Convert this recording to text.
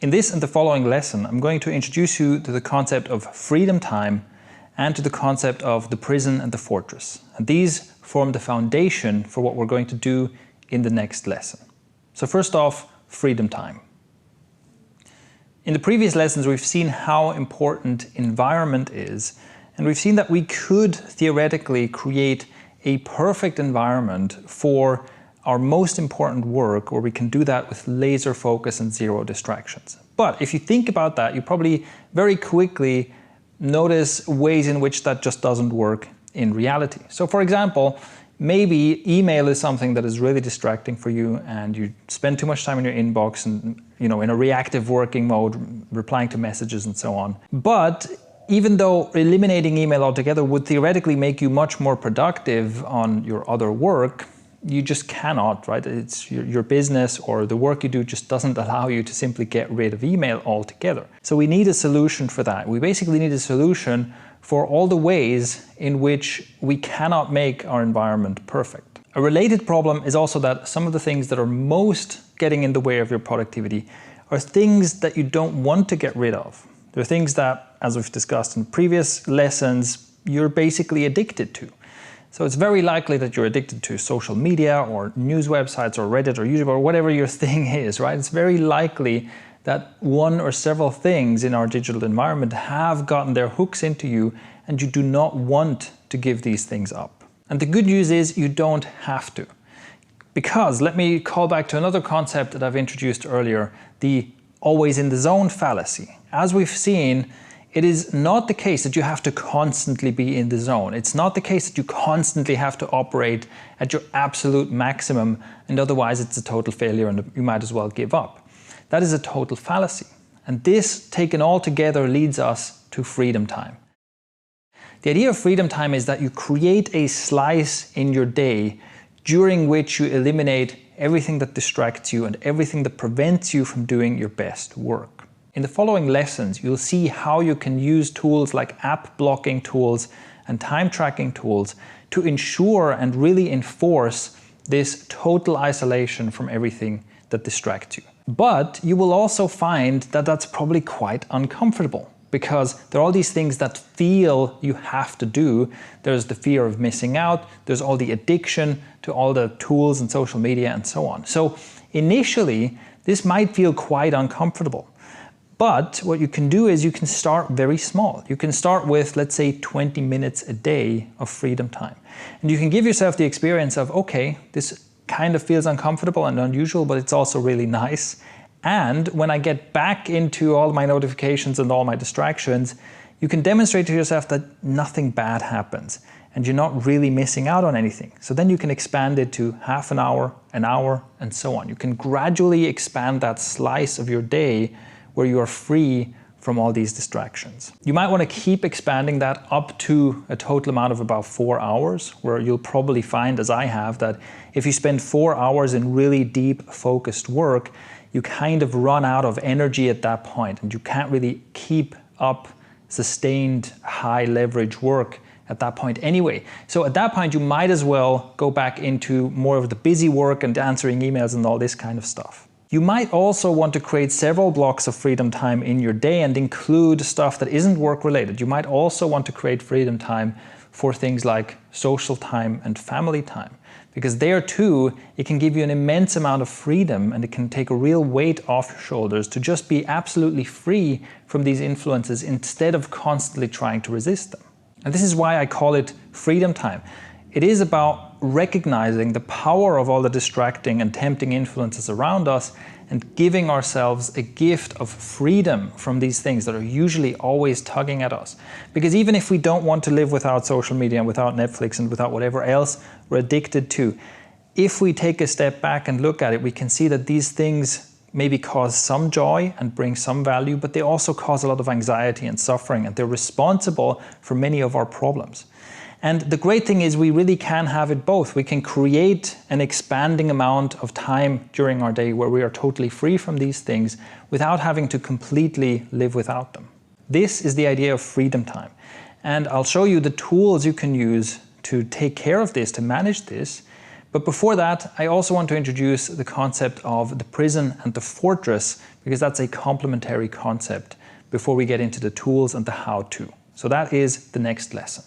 In this and the following lesson, I'm going to introduce you to the concept of freedom time and to the concept of the prison and the fortress. And these form the foundation for what we're going to do in the next lesson. So first off, freedom time. In the previous lessons, we've seen how important environment is, and we've seen that we could theoretically create a perfect environment for our most important work, where we can do that with laser focus and zero distractions. But if you think about that, you probably very quickly notice ways in which that just doesn't work in reality. So for example, maybe email is something that is really distracting for you and you spend too much time in your inbox and, in a reactive working mode, replying to messages and so on. But even though eliminating email altogether would theoretically make you much more productive on your other work, you just cannot, right? It's your business or the work you do just doesn't allow you to simply get rid of email altogether. So we need a solution for that. We basically need a solution for all the ways in which we cannot make our environment perfect. A related problem is also that some of the things that are most getting in the way of your productivity are things that you don't want to get rid of. They're things that, as we've discussed in previous lessons, you're basically addicted to. So it's very likely that you're addicted to social media or news websites or Reddit or YouTube or whatever your thing is, right? It's very likely that one or several things in our digital environment have gotten their hooks into you and you do not want to give these things up. And the good news is you don't have to. Because let me call back to another concept that I've introduced earlier, the always in the zone fallacy. As we've seen, it is not the case that you have to constantly be in the zone. It's not the case that you constantly have to operate at your absolute maximum and otherwise it's a total failure and you might as well give up. That is a total fallacy. And this taken all together leads us to freedom time. The idea of freedom time is that you create a slice in your day during which you eliminate everything that distracts you and everything that prevents you from doing your best work. In the following lessons, you'll see how you can use tools like app blocking tools and time tracking tools to ensure and really enforce this total isolation from everything that distracts you. But you will also find that that's probably quite uncomfortable because there are all these things that feel you have to do. There's the fear of missing out. There's all the addiction to all the tools and social media and so on. So initially, this might feel quite uncomfortable. But what you can do is you can start very small. You can start with, let's say, 20 minutes a day of freedom time. And you can give yourself the experience of, okay, this kind of feels uncomfortable and unusual, but it's also really nice. And when I get back into all my notifications and all my distractions, you can demonstrate to yourself that nothing bad happens and you're not really missing out on anything. So then you can expand it to half an hour, and so on. You can gradually expand that slice of your day where you are free from all these distractions. You might want to keep expanding that up to a total amount of about 4 hours, where you'll probably find, as I have, that if you spend 4 hours in really deep focused work, you kind of run out of energy at that point and you can't really keep up sustained high leverage work at that point anyway. So at that point, you might as well go back into more of the busy work and answering emails and all this kind of stuff. You might also want to create several blocks of freedom time in your day and include stuff that isn't work related. You might also want to create freedom time for things like social time and family time, because there too, it can give you an immense amount of freedom and it can take a real weight off your shoulders to just be absolutely free from these influences instead of constantly trying to resist them. And this is why I call it freedom time. It is about recognizing the power of all the distracting and tempting influences around us and giving ourselves a gift of freedom from these things that are usually always tugging at us. Because even if we don't want to live without social media and without Netflix and without whatever else we're addicted to, if we take a step back and look at it, we can see that these things maybe cause some joy and bring some value, but they also cause a lot of anxiety and suffering, and they're responsible for many of our problems. And the great thing is we really can have it both. We can create an expanding amount of time during our day where we are totally free from these things without having to completely live without them. This is the idea of freedom time. And I'll show you the tools you can use to take care of this, to manage this. But before that, I also want to introduce the concept of the prison and the fortress, because that's a complementary concept before we get into the tools and the how-to. So that is the next lesson.